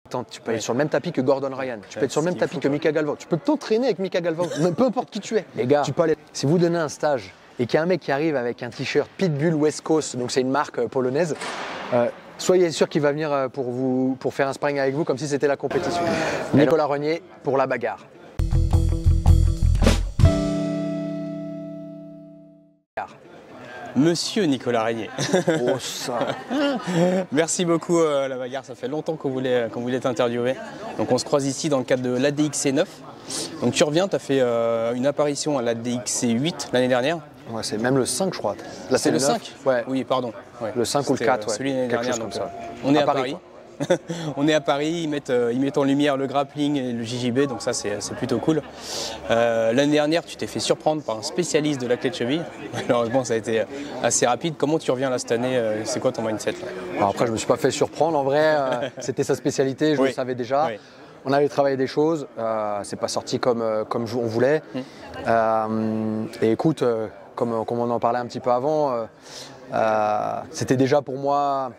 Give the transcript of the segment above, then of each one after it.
Attends, tu peux être sur le même tapis que Gordon Ryan, tu peux être sur le même tapis que Mika Galvao, tu peux t'entraîner avec Mika Galvao, peu importe qui tu es. Les gars, tu peux aller. Si vous donnez un stage et qu'il y a un mec qui arrive avec un t-shirt Pitbull West Coast, donc c'est une marque polonaise, soyez sûr qu'il va venir pour faire un sparring avec vous comme si c'était la compétition. Nicolas Renier pour la bagarre. Monsieur Nicolas Renier. Oh ça. Merci beaucoup la bagarre, ça fait longtemps qu'on voulait t'interviewer. Donc on se croise ici dans le cadre de l'ADXC9. Donc tu reviens, tu as fait une apparition à l'ADXC8 l'année dernière. Ouais, c'est même le 5 je crois. Là c'est le 5 Ouais. Oui, pardon. Ouais. Le 5 ou le 4, ouais. Celui l'année dernière, donc ça. On est à Paris. On est à Paris, ils mettent en lumière le grappling et le JJB, donc ça c'est plutôt cool. L'année dernière, tu t'es fait surprendre par un spécialiste de la clé de cheville. Malheureusement, ça a été assez rapide. Comment tu reviens là cette année? C'est quoi ton mindset là? Alors après, je me suis pas fait surprendre. En vrai, c'était sa spécialité, je le savais déjà. Oui. On avait travaillé des choses, c'est pas sorti comme on voulait. Et écoute, comme on en parlait un petit peu avant, c'était déjà pour moi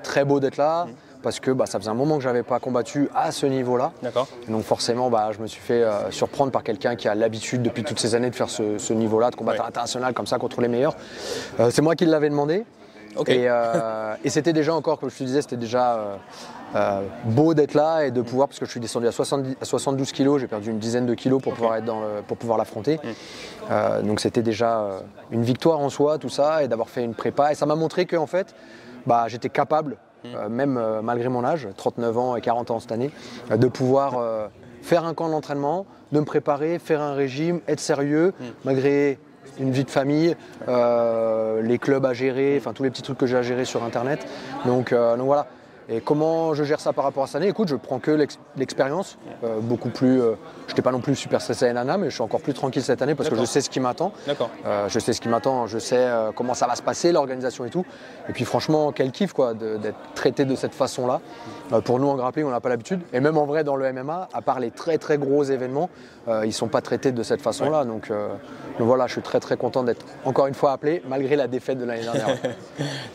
très beau d'être là. Parce que ça faisait un moment que je n'avais pas combattu à ce niveau-là. D'accord. Donc forcément, je me suis fait surprendre par quelqu'un qui a l'habitude depuis toutes ces années de faire ce niveau-là, de combattre à l'international comme ça contre les meilleurs. C'est moi qui l'avais demandé. Okay. Et c'était déjà encore, comme je te disais, c'était déjà beau d'être là et de pouvoir, parce que je suis descendu à 72 kilos, j'ai perdu une dizaine de kilos pour pouvoir l'affronter. Donc c'était déjà une victoire en soi, tout ça, et d'avoir fait une prépa. Et ça m'a montré qu'en fait, j'étais capable, même malgré mon âge, 39 ans et 40 ans cette année, de pouvoir faire un camp d'entraînement, de me préparer, faire un régime, être sérieux, malgré une vie de famille, les clubs à gérer, enfin tous les petits trucs que j'ai à gérer sur internet. Donc voilà. Et comment je gère ça par rapport à cette année? Écoute, je prends que l'expérience, beaucoup plus. Je n'étais pas non plus super stressé à Nana, mais je suis encore plus tranquille cette année parce que je sais ce qui m'attend. Je sais ce qui m'attend, je sais comment ça va se passer, l'organisation et tout. Et puis franchement, quel kiff quoi, d'être traité de cette façon-là. Pour nous en grappling, on n'a pas l'habitude. Et même en vrai, dans le MMA, à part les très très gros événements, ils ne sont pas traités de cette façon-là. Donc voilà, je suis très très content d'être encore une fois appelé, malgré la défaite de l'année dernière.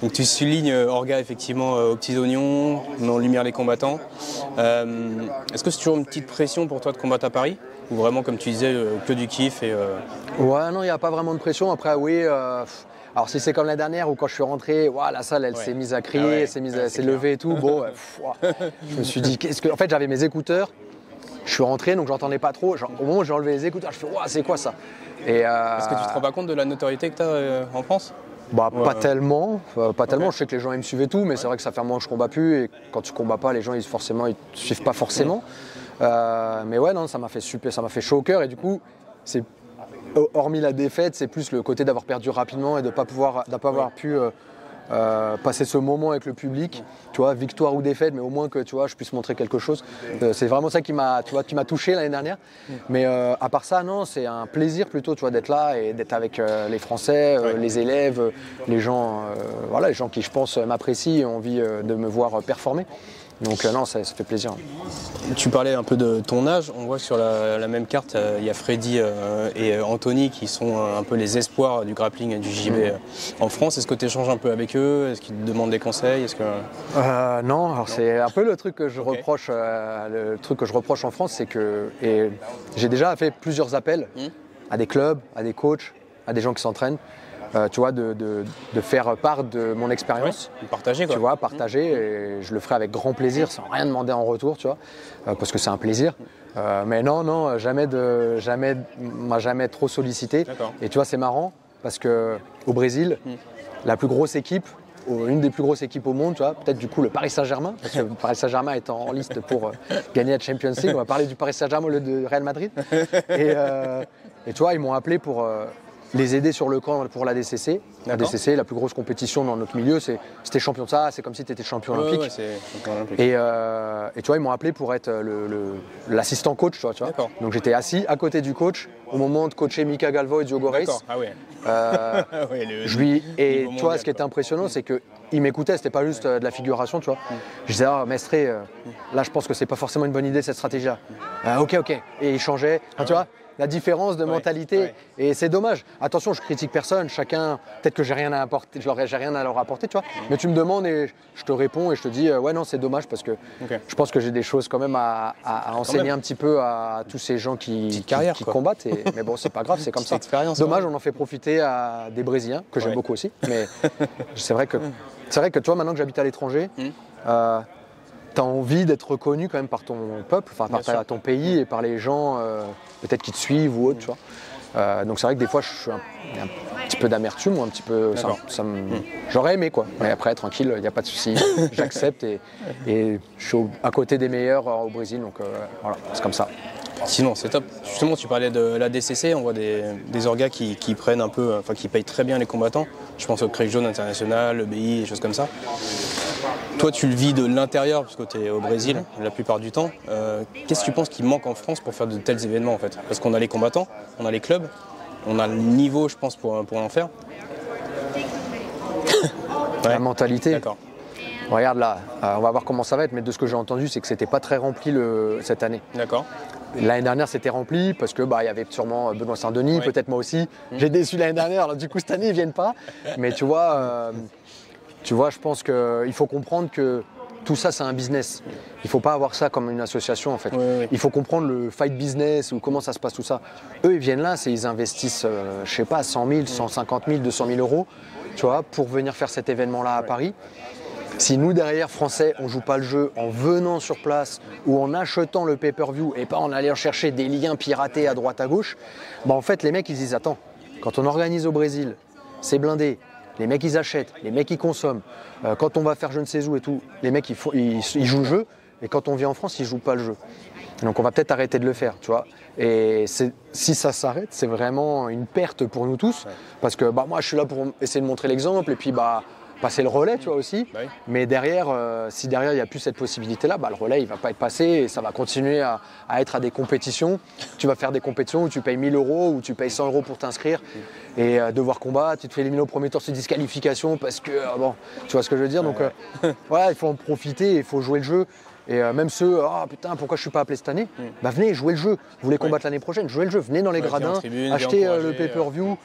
Donc tu soulignes Orga effectivement aux petits oignons, met en lumière les combattants. Est-ce que c'est toujours une petite pression pour toi de combattre à Paris? Ou vraiment, comme tu disais, que du kiff Ouais, non, il n'y a pas vraiment de pression. Après, oui. Alors si c'est comme la dernière où quand je suis rentré, la salle elle s'est mise à crier, elle s'est levée et tout. Bon, je me suis dit, en fait j'avais mes écouteurs, je suis rentré donc j'entendais pas trop. Au moment où j'ai enlevé les écouteurs, je fais c'est quoi ça? Est-ce que tu te rends pas compte de la notoriété que tu as en France? Pas tellement, Je sais que les gens ils me suivent et tout, mais c'est vrai que ça fait un moment que je combats plus et quand tu combats pas, les gens ils te suivent pas forcément. Mais ouais, non, ça m'a fait chaud au cœur et du coup, c'est hormis la défaite, c'est plus le côté d'avoir perdu rapidement et de ne pas avoir pu passer ce moment avec le public, tu vois, victoire ou défaite, mais au moins que tu vois, je puisse montrer quelque chose. C'est vraiment ça qui m'a touché l'année dernière. Mais à part ça, non, c'est un plaisir plutôt, tu vois, d'être là et d'être avec les Français, les élèves, les gens qui, je pense, m'apprécient et ont envie de me voir performer. Donc non, ça fait plaisir. Tu parlais un peu de ton âge. On voit sur la même carte, il y a Freddy et Anthony qui sont un peu les espoirs du grappling et du JB en France. Est-ce que tu échanges un peu avec eux? Est-ce qu'ils te demandent des conseils? Non, alors c'est un peu le truc que je reproche. Le truc que je reproche en France, c'est que j'ai déjà fait plusieurs appels à des clubs, à des coachs, à des gens qui s'entraînent. Tu vois, de faire part de mon expérience. Partager quoi. Tu vois, partager, et je le ferai avec grand plaisir, sans rien demander en retour, tu vois, parce que c'est un plaisir. Mais non, m'a jamais trop sollicité. Et tu vois, c'est marrant, parce qu'au Brésil, la plus grosse équipe, une des plus grosses équipes au monde, tu vois, peut-être du coup le Paris Saint-Germain, parce que le Paris Saint-Germain est en liste pour gagner la Champions League. On va parler du Paris Saint-Germain au lieu de Real Madrid. Et tu vois, ils m'ont appelé pour les aider sur le camp pour la DCC. La DCC, la plus grosse compétition dans notre milieu, c'était champion de ça, c'est comme si tu étais champion olympique. Et tu vois, ils m'ont appelé pour être l'assistant coach, tu vois. Donc j'étais assis à côté du coach au moment de coacher Mika Galvao et Diogo Reis. Et tu vois, ce qui était impressionnant, c'est qu'il m'écoutait, c'était pas juste de la figuration, tu vois. Je disais, Mestre, là je pense que c'est pas forcément une bonne idée cette stratégie-là. Ok. Et il changeait, tu vois. la différence de mentalité. Ouais. Et c'est dommage. Attention, je critique personne. Chacun, peut-être que j'ai rien à apporter, j'ai rien à leur apporter, tu vois. Mais tu me demandes et je te réponds et je te dis, ouais, non, c'est dommage parce que je pense que j'ai des choses quand même à enseigner un petit peu à tous ces gens qui combattent. Mais bon, c'est pas grave, c'est comme ça. Dommage, on en fait profiter à des Brésiliens, que j'aime beaucoup aussi. Mais c'est vrai que tu vois, maintenant que j'habite à l'étranger, tu as envie d'être reconnu quand même par ton peuple, enfin par ton pays et par les gens peut-être qui te suivent ou autre, tu vois. Donc c'est vrai que des fois, je suis un petit peu d'amertume ou un petit peu... J'aurais aimé, quoi. Mais après, tranquille, il n'y a pas de souci. J'accepte et je suis à côté des meilleurs au Brésil, donc voilà, c'est comme ça. Sinon, c'est top. Justement, tu parlais de la DCC, on voit des orgas qui prennent un peu, enfin qui payent très bien les combattants. Je pense au Craig Jaune International, le BI, des choses comme ça. Toi, tu le vis de l'intérieur, parce que tu es au Brésil la plupart du temps. Qu'est-ce que tu penses qui manque en France pour faire de tels événements, en fait? Parce qu'on a les combattants, on a les clubs, on a le niveau, je pense, pour en faire. La mentalité. D'accord. Regarde là, on va voir comment ça va être, mais de ce que j'ai entendu, c'est que c'était pas très rempli cette année. D'accord. L'année dernière, c'était rempli parce que y avait sûrement Benoît Saint-Denis, peut-être moi aussi. J'ai déçu l'année dernière, alors du coup cette année ils viennent pas. Mais tu vois, je pense qu'il faut comprendre que tout ça, c'est un business. Il ne faut pas avoir ça comme une association en fait. Il faut comprendre le fight business ou comment ça se passe tout ça. Eux, ils viennent là, ils investissent, je sais pas, 100 000, 150 000, 200 000 euros, tu vois, pour venir faire cet événement-là à Paris. Si nous, derrière, Français, on ne joue pas le jeu en venant sur place ou en achetant le pay-per-view et pas en allant chercher des liens piratés à droite à gauche, en fait, les mecs, ils disent, attends, quand on organise au Brésil, c'est blindé, les mecs, ils achètent, les mecs, ils consomment. Quand on va faire je ne sais où et tout, les mecs, ils jouent le jeu. Et quand on vient en France, ils ne jouent pas le jeu. Donc on va peut-être arrêter de le faire, tu vois. Et si ça s'arrête, c'est vraiment une perte pour nous tous. Parce que moi, je suis là pour essayer de montrer l'exemple et puis passer le relais, tu vois aussi. Mais derrière, si derrière il n'y a plus cette possibilité-là, le relais il va pas être passé et ça va continuer à être à des compétitions. Tu vas faire des compétitions où tu payes 1 000 euros, où tu payes 100 euros pour t'inscrire et devoir combattre. Tu te fais éliminer au premier tour sur disqualification parce que tu vois ce que je veux dire. Donc voilà, il faut en profiter, il faut jouer le jeu. Et même ceux, putain, pourquoi je suis pas appelé cette année? Venez, jouez le jeu. Vous voulez combattre l'année prochaine, jouez le jeu. Venez dans les gradins, achetez le pay-per-view,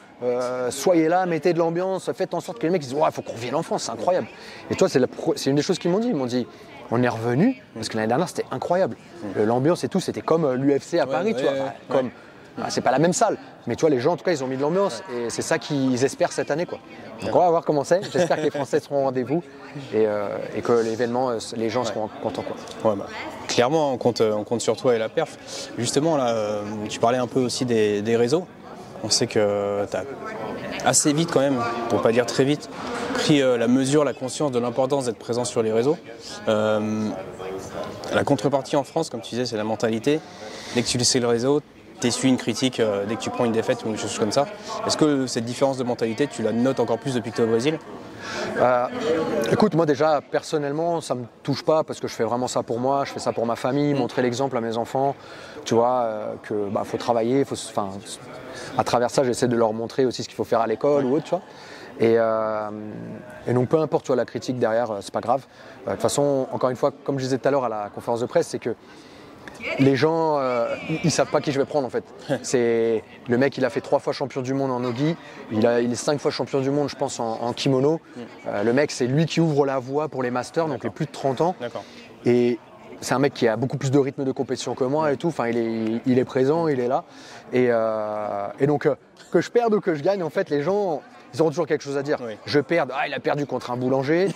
soyez là, mettez de l'ambiance, faites en sorte que les mecs disent, il faut qu'on revienne en France, c'est incroyable. Et toi, c'est une des choses qu'ils m'ont dit. Ils m'ont dit, on est revenu parce que l'année dernière c'était incroyable. L'ambiance et tout, c'était comme l'UFC à Paris, tu vois. C'est pas la même salle, mais tu vois, les gens en tout cas ils ont mis de l'ambiance et c'est ça qu'ils espèrent cette année, quoi. Donc on va voir comment c'est. J'espère que les Français seront au rendez-vous et que l'événement, les gens seront contents, quoi. Clairement, on compte sur toi et la perf. Justement, là, tu parlais un peu aussi des réseaux. On sait que tu as assez vite quand même, pour pas dire très vite, pris la mesure, la conscience de l'importance d'être présent sur les réseaux. La contrepartie en France, comme tu disais, c'est la mentalité. Dès que tu laisses le réseau, t'essuies une critique dès que tu prends une défaite ou une chose comme ça. Est-ce que cette différence de mentalité, tu la notes encore plus depuis que tu es au Brésil? Écoute, moi déjà, personnellement, ça me touche pas parce que je fais vraiment ça pour moi, je fais ça pour ma famille, montrer l'exemple à mes enfants, tu vois, que faut travailler, à travers ça, j'essaie de leur montrer aussi ce qu'il faut faire à l'école ou autre, tu vois. Et donc peu importe, tu vois, la critique derrière, c'est pas grave. De toute façon, encore une fois, comme je disais tout à l'heure à la conférence de presse, c'est que les gens, ils savent pas qui je vais prendre en fait. C'est le mec, il a fait 3 fois champion du monde en nogi, il est 5 fois champion du monde, je pense, en kimono. Le mec, c'est lui qui ouvre la voie pour les masters, donc les plus de 30 ans. Et c'est un mec qui a beaucoup plus de rythme de compétition que moi et tout. Enfin, il est présent, il est là. Et donc, que je perde ou que je gagne, en fait, les gens, ils auront toujours quelque chose à dire. Je perds, il a perdu contre un boulanger,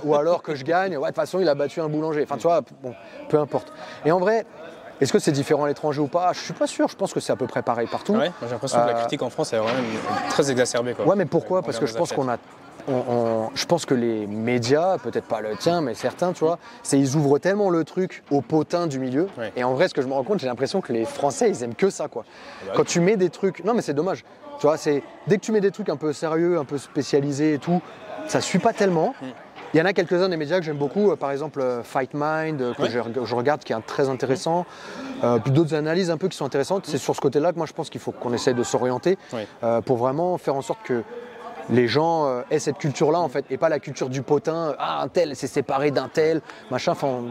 ou alors que je gagne, de toute façon, il a battu un boulanger. Enfin, tu vois, bon, peu importe. Et en vrai, est-ce que c'est différent à l'étranger ou pas? Je suis pas sûr, je pense que c'est à peu près pareil partout. J'ai l'impression que la critique en France est vraiment très exacerbée, quoi. Ouais, mais pourquoi? Parce que je pense je pense que les médias, peut-être pas le tien, mais certains, tu vois, ils ouvrent tellement le truc au potin du milieu. Et en vrai, ce que je me rends compte, j'ai l'impression que les Français, ils aiment que ça, quoi. Quand tu mets des trucs, non mais c'est dommage. Tu vois, dès que tu mets des trucs un peu sérieux, un peu spécialisés et tout, ça suit pas tellement. Il y en a quelques-uns des médias que j'aime beaucoup, par exemple Fight Mind, que je regarde, qui est très intéressant. Puis d'autres analyses un peu qui sont intéressantes. C'est sur ce côté-là que moi je pense qu'il faut qu'on essaye de s'orienter pour vraiment faire en sorte que les gens aient cette culture-là en fait, et pas la culture du potin, un tel s'est séparé d'un tel, machin, enfin,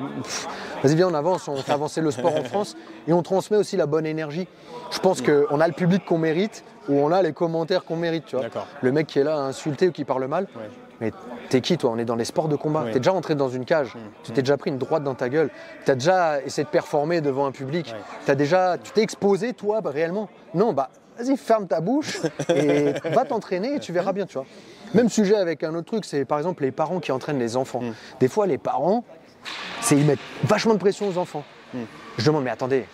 vas-y viens on avance, on fait avancer le sport en France, et on transmet aussi la bonne énergie. Je pense qu'on a le public qu'on mérite, ou on a les commentaires qu'on mérite, tu vois. Le mec qui est là à insulter ou qui parle mal, mais t'es qui toi? On est dans les sports de combat, t'es déjà rentré dans une cage, tu t'es déjà pris une droite dans ta gueule, t'as déjà essayé de performer devant un public, tu t'es exposé toi réellement. Non, vas-y, ferme ta bouche et va t'entraîner et tu verras bien, tu vois. Même sujet avec un autre truc, c'est par exemple les parents qui entraînent les enfants. Des fois, les parents, ils mettent vachement de pression aux enfants. Je demande, mais attendez,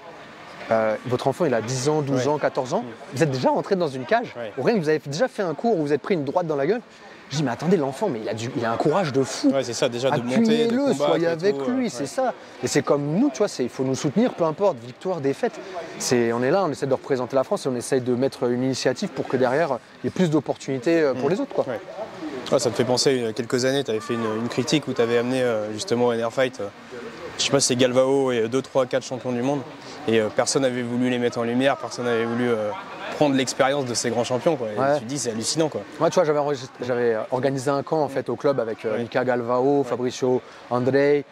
votre enfant, il a 10 ans, 12 ans, 14 ans, vous êtes déjà rentré dans une cage, ou rien que vous avez déjà fait un cours où vous êtes pris une droite dans la gueule. Je dis, mais attendez, l'enfant, mais il a un courage de fou. Ouais, c'est ça, déjà de monter, de combattre. Soyez avec lui, c'est ça. Et c'est comme nous, tu vois, il faut nous soutenir, peu importe, victoire, défaite. On est là, on essaie de représenter la France et on essaie de mettre une initiative pour que derrière, il y ait plus d'opportunités pour les autres, quoi. Ouais, ça me fait penser, il y a quelques années, tu avais fait une critique où tu avais amené justement un airfight, je sais pas si c'est Galvao et 2, 3, 4 champions du monde. Et personne n'avait voulu les mettre en lumière, personne n'avait voulu prendre l'expérience de ces grands champions, quoi. Et tu te dis, c'est hallucinant, quoi. Moi, tu vois, j'avais organisé un camp en fait au club avec Mika Galvao, Fabricio Andrei,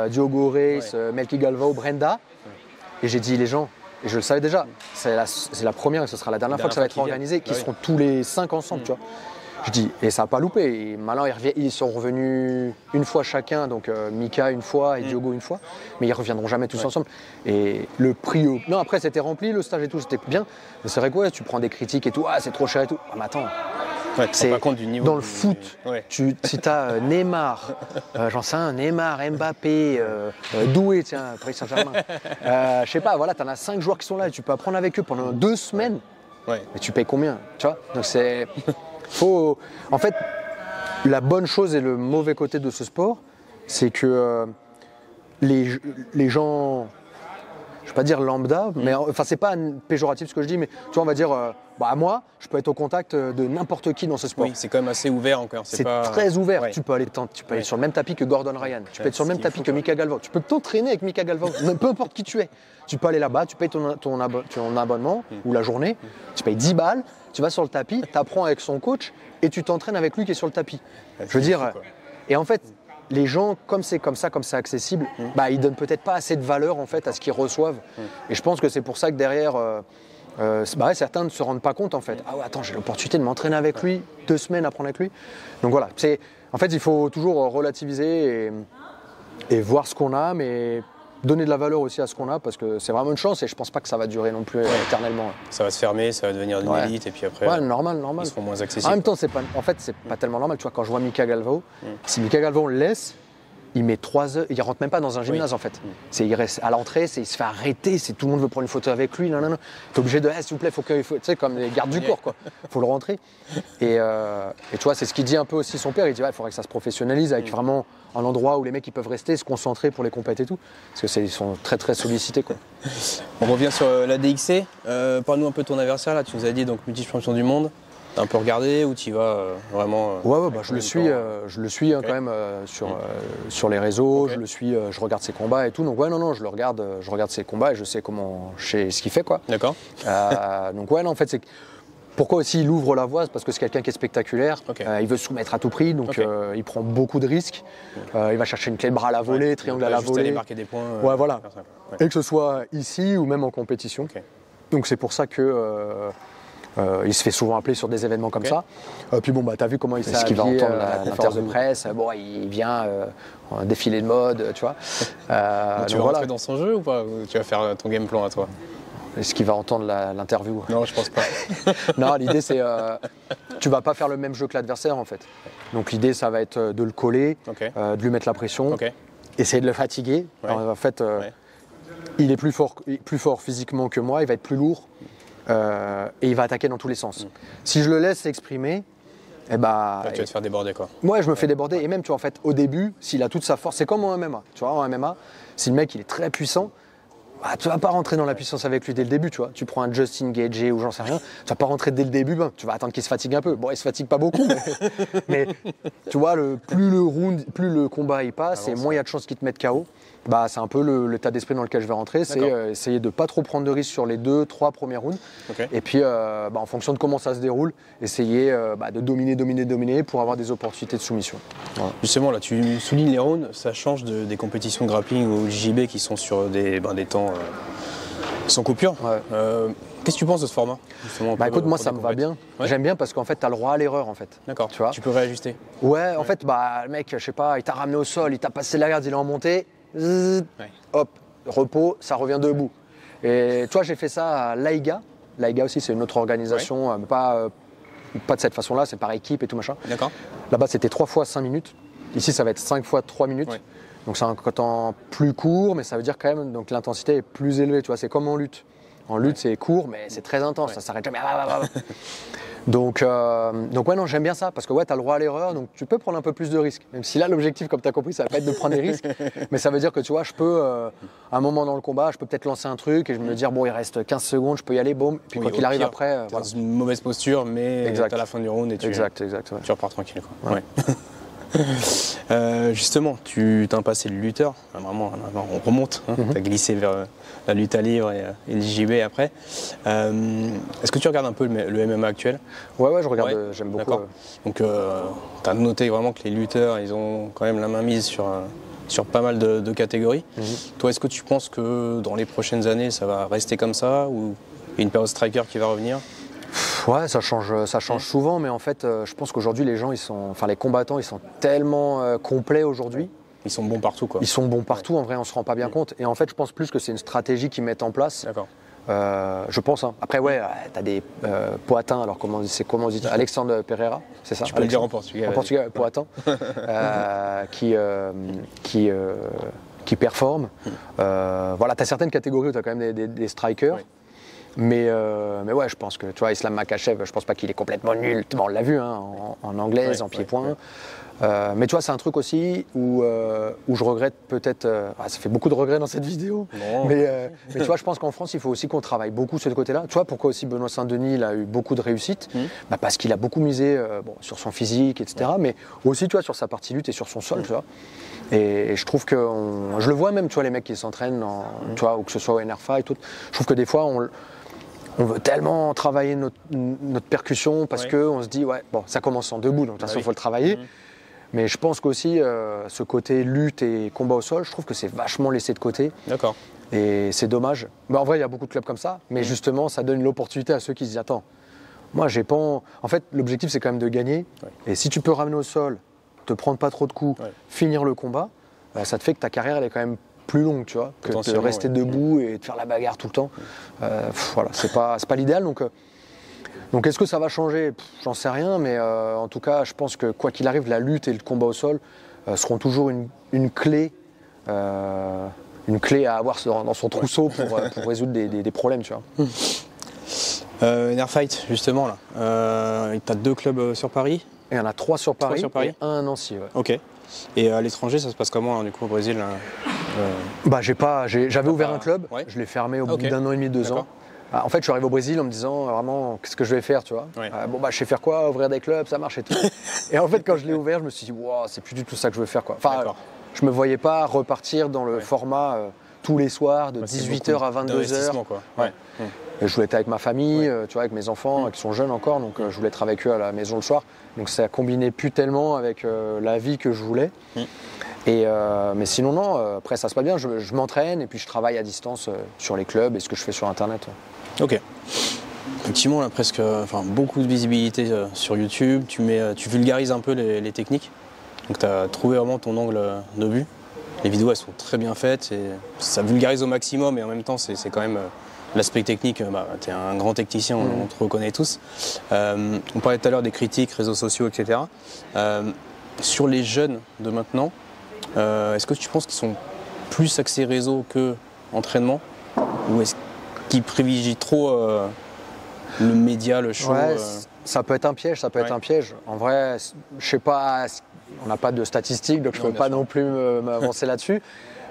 Diogo Reis, Melki Galvao, Brenda. Et j'ai dit, les gens, et je le savais déjà, c'est la première et ce sera la dernière fois que ça va être organisé, qui seront tous les 5 ensemble, tu vois. Je dis, et ça n'a pas loupé. Et maintenant, ils sont revenus une fois chacun, donc Mika une fois et Diogo une fois, mais ils ne reviendront jamais tous ensemble. Et le prix. Non, après, c'était rempli, le stage et tout, c'était bien. Mais c'est vrai que tu prends des critiques et tout, c'est trop cher et tout. Mais attends. C'est pas compte du niveau. Dans le foot, si tu as Neymar, j'en sais un, Neymar, Mbappé, Doué, tiens, Paris Saint-Germain. Je sais pas, voilà, tu en as 5 joueurs qui sont là et tu peux apprendre avec eux pendant 2 semaines. Mais tu payes combien, tu vois? Donc c'est. En fait, la bonne chose et le mauvais côté de ce sport, c'est que les gens, je ne vais pas dire lambda, mais enfin c'est pas péjoratif ce que je dis, mais tu vois, on va dire, moi, je peux être au contact de n'importe qui dans ce sport. Oui, c'est quand même assez ouvert encore. C'est très ouvert. Tu peux aller sur le même tapis que Gordon Ryan, tu peux être sur le même tapis que Mika Galvao, tu peux t'entraîner avec Mika Galvao, peu importe qui tu es. Tu peux aller là-bas, tu payes ton abonnement ou la journée, tu payes 10 balles, tu vas sur le tapis, tu apprends avec son coach et tu t'entraînes avec lui qui est sur le tapis. Je veux dire, et en fait, les gens, comme c'est accessible, ils donnent peut-être pas assez de valeur en fait à ce qu'ils reçoivent. Et je pense que c'est pour ça que derrière, certains ne se rendent pas compte en fait. Ah ouais, attends, j'ai l'opportunité de m'entraîner avec lui, 2 semaines à apprendre avec lui. Donc voilà, en fait, il faut toujours relativiser et voir ce qu'on a, mais donner de la valeur aussi à ce qu'on a parce que c'est vraiment une chance et je pense pas que ça va durer non plus éternellement. Ça va se fermer, ça va devenir une élite et puis après normal. Ils seront moins accessibles. En même temps, c'est pas tellement normal. Tu vois, quand je vois Mika Galvao, si Mika Galvao le laisse, il met 3 heures, il rentre même pas dans un gymnase en fait. Il reste à l'entrée, il se fait arrêter, tout le monde veut prendre une photo avec lui, t'es obligé de, s'il vous plaît, tu sais, comme les gardes du corps quoi, faut le rentrer. Et tu vois, c'est ce qu'il dit un peu aussi son père, il dit il faudrait que ça se professionnalise avec vraiment un endroit où les mecs ils peuvent rester, se concentrer pour les compètes et tout, parce que ils sont très très sollicités quoi. On revient sur la DXC, parle-nous un peu de ton adversaire là, tu nous as dit donc multi-champion du monde. T'as un peu regardé ou tu y vas vraiment je le suis quand même sur les réseaux, je le suis, je regarde ses combats et tout. Donc je le regarde, ses combats et je sais ce qu'il fait quoi. D'accord. Donc en fait c'est pourquoi aussi il ouvre la voie, parce que c'est quelqu'un qui est spectaculaire. Il veut se soumettre à tout prix, donc il prend beaucoup de risques. Il va chercher une clé de bras à la volée, triangle à la volée. Aller marquer des points. Voilà. Et que ce soit ici ou même en compétition. Donc c'est pour ça que il se fait souvent appeler sur des événements comme ça. Puis t'as vu comment il s'est habillé, entendre la conférence de presse. Il vient un défilé de mode, tu vois. Tu vas rentrer dans son jeu ou pas? Ou tu vas faire ton game plan à toi? Est-ce qu'il va entendre l'interview? Non, je pense pas. Non, l'idée c'est tu vas pas faire le même jeu que l'adversaire en fait. Donc l'idée ça va être de le coller, de lui mettre la pression, essayer de le fatiguer. En fait, il est plus fort physiquement que moi, il va être plus lourd. Et il va attaquer dans tous les sens. Si je le laisse s'exprimer, tu vas te faire déborder quoi. Ouais, je me fais déborder. Et même, tu vois, en fait, au début, s'il a toute sa force, c'est comme en MMA. Tu vois, en MMA, si le mec il est très puissant, tu vas pas rentrer dans la puissance avec lui dès le début, tu vois. Tu prends un Justin Gaethje ou j'en sais rien, tu vas pas rentrer dès le début, tu vas attendre qu'il se fatigue un peu. Bon, il se fatigue pas beaucoup, mais tu vois, plus le combat il passe, et moins il y a de chances qu'il te mette KO. Bah, c'est un peu l'état d'esprit dans lequel je vais rentrer, c'est essayer de ne pas trop prendre de risques sur les 2-3 premiers rounds. Et puis, en fonction de comment ça se déroule, essayer de dominer pour avoir des opportunités de soumission. Voilà. Justement, là, tu soulignes les rounds, ça change des compétitions de grappling ou JJB qui sont sur des temps sans coupure. Ouais. Qu'est-ce que tu penses de ce format écoute, moi ça me va bien. Ouais. J'aime bien parce qu'en fait, tu as le droit à l'erreur en fait. D'accord, tu peux réajuster. Ouais, en fait, le mec, je sais pas, il t'a ramené au sol, il t'a passé la garde, il est en montée. Hop, repos, ça revient debout. Et toi, j'ai fait ça à l'AIGA. L'AIGA aussi, c'est une autre organisation, mais pas de cette façon-là, c'est par équipe et tout machin. D'accord. Là-bas, c'était 3 fois 5 minutes. Ici, ça va être 5 fois 3 minutes. Ouais. Donc c'est un temps plus court, mais ça veut dire quand même que l'intensité est plus élevée. Tu vois, c'est comme en lutte. En lutte, c'est court, mais c'est très intense, ça s'arrête jamais. Donc ouais, non, j'aime bien ça, parce que ouais, tu as le droit à l'erreur, donc tu peux prendre un peu plus de risques. Même si là, l'objectif, comme tu as compris, ça va pas être de prendre des risques, mais ça veut dire que tu vois, je peux, à un moment dans le combat, je peux peut-être lancer un truc et je me dire, bon, il reste 15 secondes, je peux y aller, boum, puis quoi qu'il arrive après. Voilà. Dans une mauvaise posture, mais tu as la fin du round et tu repars tranquille. Quoi. Ouais. Justement, tu as un passé de lutteur, vraiment, on remonte, tu as glissé vers la lutte à livre et le JJB après. Est-ce que tu regardes un peu le MMA actuel? Ouais, je regarde, j'aime beaucoup. Donc, tu as noté vraiment que les lutteurs, ils ont quand même la main mise sur pas mal de catégories. Toi, est-ce que tu penses que dans les prochaines années, ça va rester comme ça ou il y a une période striker qui va revenir? Ouais, ça change souvent, mais en fait, je pense qu'aujourd'hui, les combattants, ils sont tellement complets aujourd'hui. Ils sont bons partout, quoi. Ils sont bons partout, en vrai, on se rend pas bien compte. Et en fait, je pense plus que c'est une stratégie qu'ils mettent en place. D'accord. Je pense. Hein. Après, t'as des Poatins, alors comment on dit Alexandre Pereira, c'est ça? Tu peux le dire en portugais. En portugais, Poatins, qui performent. Voilà, t'as certaines catégories où t'as quand même des strikers. Oui. Mais ouais, je pense que, tu vois, Islam Makhachev, je pense pas qu'il est complètement nul. On l'a vu hein, en anglaise, en pied-point. Mais tu vois, c'est un truc aussi où je regrette peut-être. Ça fait beaucoup de regrets dans cette vidéo. Mais tu vois, je pense qu'en France, il faut aussi qu'on travaille beaucoup sur ce côté-là. Tu vois, pourquoi aussi Benoît Saint-Denis il a eu beaucoup de réussite? Parce qu'il a beaucoup misé sur son physique, etc. Mais aussi, tu vois, sur sa partie lutte et sur son sol, tu vois. Et je trouve que, je le vois même, tu vois, les mecs qui s'entraînent, tu vois, ou que ce soit au NRFA et tout. Je trouve que des fois, on veut tellement travailler notre percussion parce qu'on se dit, ça commence en debout, donc de toute façon, il faut le travailler. Mais je pense qu'aussi, ce côté lutte et combat au sol, je trouve que c'est vachement laissé de côté. D'accord. Et c'est dommage. En vrai, il y a beaucoup de clubs comme ça, mais justement, ça donne l'opportunité à ceux qui se disent, attends, moi, j'ai pas. En fait, l'objectif, c'est quand même de gagner. Et si tu peux ramener au sol, te prendre pas trop de coups, finir le combat, ça te fait que ta carrière, elle est quand même plus longue, tu vois, que de rester debout et de faire la bagarre tout le temps. Voilà, c'est pas l'idéal. Donc est-ce que ça va changer? J'en sais rien, mais en tout cas, je pense que quoi qu'il arrive, la lutte et le combat au sol seront toujours une clé à avoir dans son trousseau pour résoudre des problèmes, tu vois. Nerfight, justement, là. Tu as 2 clubs sur Paris? Il y en a 3 sur Paris, et 1 à Nancy. Ouais. Ok. Et à l'étranger, ça se passe comment, du coup, au Brésil? J'avais ouvert un club, je l'ai fermé au bout d'1 an et demi, 2 ans. En fait, je suis arrivé au Brésil en me disant vraiment qu'est-ce que je vais faire, tu vois. Je sais faire quoi, ouvrir des clubs, ça marche et tout. Et en fait, quand je l'ai ouvert, je me suis dit, wow, c'est plus du tout ça que je veux faire, quoi. Enfin, je me voyais pas repartir dans le format tous les soirs de 18h à 22h. Et je voulais être avec ma famille, tu vois, avec mes enfants qui sont jeunes encore, donc je voulais être avec eux à la maison le soir. Donc ça combinait plus tellement avec la vie que je voulais. Mais sinon, non, après ça se passe bien, je m'entraîne et puis je travaille à distance sur les clubs et ce que je fais sur Internet. Ok. Effectivement, là, beaucoup de visibilité sur YouTube, tu vulgarises un peu les techniques. Donc tu as trouvé vraiment ton angle de vue. Les vidéos, elles sont très bien faites, et ça vulgarise au maximum et en même temps, c'est quand même l'aspect technique. Tu es un grand technicien, on te reconnaît tous. On parlait tout à l'heure des critiques, réseaux sociaux, etc. Sur les jeunes de maintenant, est-ce que tu penses qu'ils sont plus axés réseau que entraînement, ou est-ce qu'ils privilégient trop le média, le show? Ça peut être un piège, En vrai, je sais pas, on n'a pas de statistiques, donc je ne peux pas non plus m'avancer là-dessus.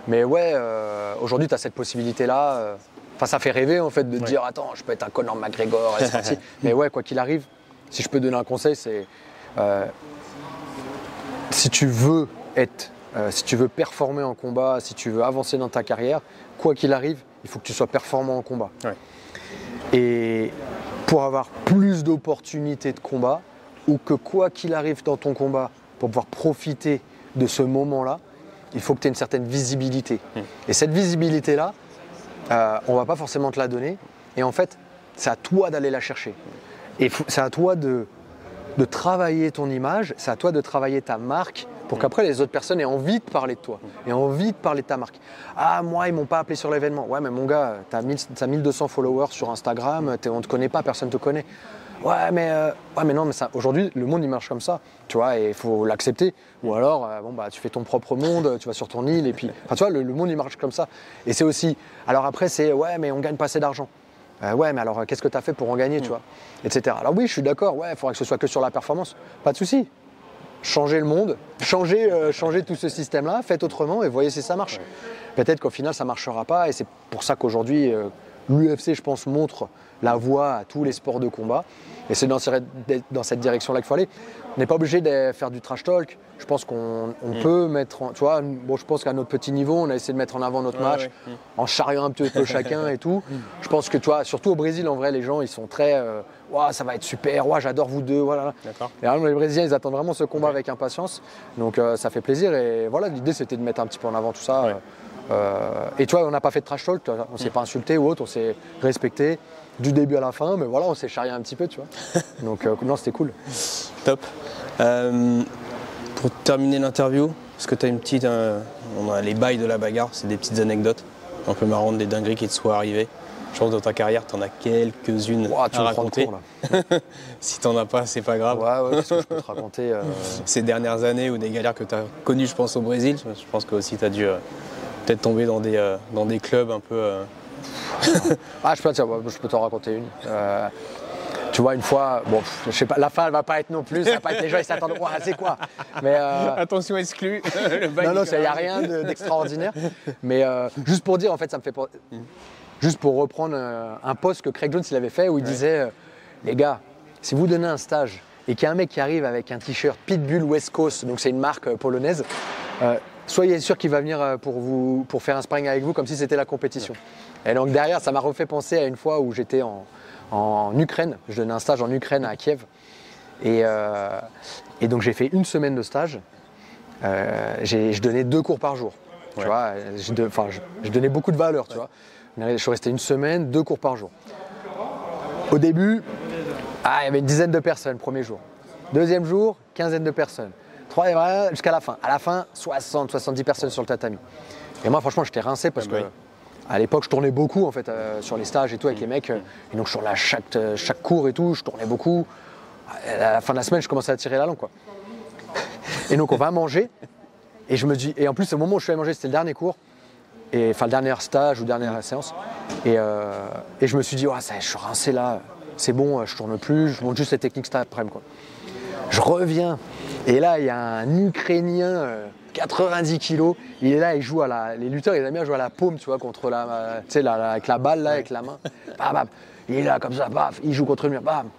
Mais aujourd'hui, tu as cette possibilité-là. Ça fait rêver en fait de dire, attends, je peux être un Conor McGregor, mais quoi qu'il arrive, si je peux donner un conseil, c'est si tu veux être si tu veux performer en combat, si tu veux avancer dans ta carrière, quoi qu'il arrive, il faut que tu sois performant en combat. Ouais. Et pour avoir plus d'opportunités de combat, ou que quoi qu'il arrive dans ton combat, pour pouvoir profiter de ce moment-là, il faut que tu aies une certaine visibilité. Et cette visibilité-là, on ne va pas forcément te la donner. Et en fait, c'est à toi d'aller la chercher. Et c'est à toi de travailler ton image, c'est à toi de travailler ta marque pour qu'après les autres personnes aient envie de parler de toi, aient envie de parler de ta marque. Ah, moi, ils m'ont pas appelé sur l'événement. Ouais, mais mon gars, t'as 1200 followers sur Instagram, on ne te connaît pas, personne ne te connaît. Ouais, mais non, mais ça, aujourd'hui, le monde, il marche comme ça, tu vois, et il faut l'accepter. Ou alors, tu fais ton propre monde, tu vas sur ton île, et puis, tu vois, le monde, il marche comme ça. Et c'est aussi, alors après, c'est, ouais, mais on gagne pas assez d'argent. Ouais, mais alors, qu'est-ce que tu as fait pour en gagner, tu vois, etc. Alors oui, je suis d'accord, ouais, il faudrait que ce soit que sur la performance, pas de souci. Changez le monde, changez tout ce système-là, faites autrement et voyez si ça marche. Peut-être qu'au final, ça ne marchera pas, et c'est pour ça qu'aujourd'hui, l'UFC, je pense, montre la voie à tous les sports de combat. Et c'est dans cette direction-là qu'il faut aller. On n'est pas obligé de faire du trash talk. Je pense qu'on peut mettre, tu vois, bon, je pense qu'à notre petit niveau, on a essayé de mettre en avant notre match, en charriant un petit peu chacun et tout. Je pense que, tu vois, surtout au Brésil, en vrai, les gens, ils sont très, wow, ça va être super, wow, j'adore vous deux, voilà. Et alors, les Brésiliens, ils attendent vraiment ce combat avec impatience. Donc, ça fait plaisir. Et voilà, l'idée, c'était de mettre un petit peu en avant tout ça. Et tu vois, on n'a pas fait de trash talk, on ne s'est pas insulté ou autre, on s'est respecté du début à la fin, mais voilà, on s'est charrié un petit peu, tu vois. Donc non, c'était cool. Top. Pour terminer l'interview, est-ce que tu as une petite... on a les bails de la bagarre, c'est des petites anecdotes un peu marrantes, des dingueries qui te soient arrivées. Je pense que dans ta carrière, tu en as quelques-unes à raconter. Cours, là. Si tu n'en as pas, c'est pas grave. Ouais, qu'est-ce que je peux te raconter Ces dernières années ou des galères que tu as connues, je pense, au Brésil. Je pense que aussi tu as dû peut-être tomber dans des clubs un peu... je peux t'en raconter une. Tu vois, une fois, bon, je sais pas, la fin, elle va pas être non plus, ça va pas être les gens, ils s'attendent, c'est quoi? Mais attention, exclu. Non, il n'y a rien d'extraordinaire. Mais juste pour dire, en fait, ça me fait pas... Juste pour reprendre un post que Craig Jones il avait fait où il disait les gars, si vous donnez un stage et qu'il y a un mec qui arrive avec un t-shirt Pitbull West Coast, donc c'est une marque polonaise, soyez sûr qu'il va venir pour faire un sparring avec vous comme si c'était la compétition. Et donc derrière, ça m'a refait penser à une fois où j'étais en Ukraine. Je donnais un stage en Ukraine à Kiev. Et donc j'ai fait une semaine de stage. Je donnais 2 cours par jour. Tu vois, je donnais beaucoup de valeur. Tu vois. Je suis resté une semaine, 2 cours par jour. Au début, il y avait une dizaine de personnes, premier jour. Deuxième jour, quinzaine de personnes. Troisième, jusqu'à la fin. À la fin, 60, 70 personnes sur le tatami. Et moi, franchement, j'étais rincé parce que à l'époque, je tournais beaucoup en fait, sur les stages et tout avec les mecs. Et donc, je tournais à chaque cours et tout, je tournais beaucoup. À la fin de la semaine, je commençais à tirer la langue, quoi. Et donc, on va manger. Et je me dis, et en plus, au moment où je suis allé manger, c'était le dernier cours. Enfin, le dernier stage ou dernière séance. Et je me suis dit, je suis rincé là, c'est bon, je tourne plus, je monte juste les techniques cet après-midi, quoi. Je reviens. Et là, il y a un Ukrainien, 90 kilos, il est là, il joue les lutteurs, ils aiment bien jouer à la paume, tu vois, contre avec la balle, là, avec la main. Bam, bam. Il est là, comme ça, baf, il joue contre le mur, bam,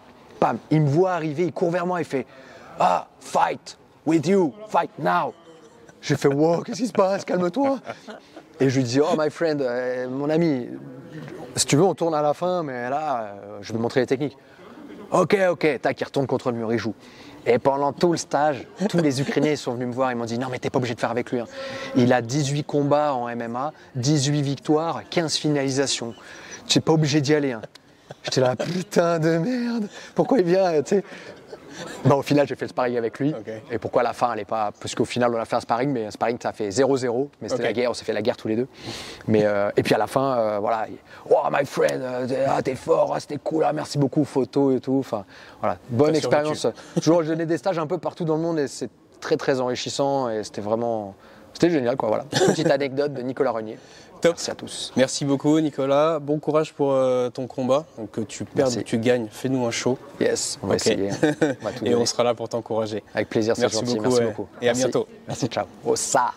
bam. Il me voit arriver, il court vers moi, il fait fight with you, fight now. J'ai fait, wow, qu'est-ce qui se passe, calme-toi. Et je lui dis, my friend, mon ami, si tu veux, on tourne à la fin, mais là, je vais te montrer les techniques. Ok, tac, il retourne contre le mur, il joue. Et pendant tout le stage, tous les Ukrainiens sont venus me voir, ils m'ont dit non mais t'es pas obligé de faire avec lui. Hein. Il a 18 combats en MMA, 18 victoires, 15 finalisations. Tu n'es pas obligé d'y aller. Hein. J'étais là, putain de merde, pourquoi il vient, tu sais. Au final, j'ai fait le sparring avec lui. Et pourquoi à la fin, elle est pas... Parce qu'au final, on a fait un sparring, mais un sparring, ça a fait 0-0. Mais c'était la guerre, on s'est fait la guerre tous les deux. Mais, et puis à la fin, voilà. My friend, t'es fort, c'était cool, merci beaucoup, photo et tout. Enfin, voilà, bonne expérience. Toujours, je donnais des stages un peu partout dans le monde et c'est très, très enrichissant. Et c'était vraiment... C'était génial, quoi, voilà. Petite anecdote de Nicolas Renier. Top. Merci à tous. Merci beaucoup, Nicolas. Bon courage pour ton combat. Donc, que tu perdes ou que tu gagnes, fais-nous un show. Yes, on va essayer. On va et on sera là pour t'encourager. Avec plaisir, c'est gentil. Beaucoup, merci beaucoup. Et à bientôt. Merci, ciao. Au ça.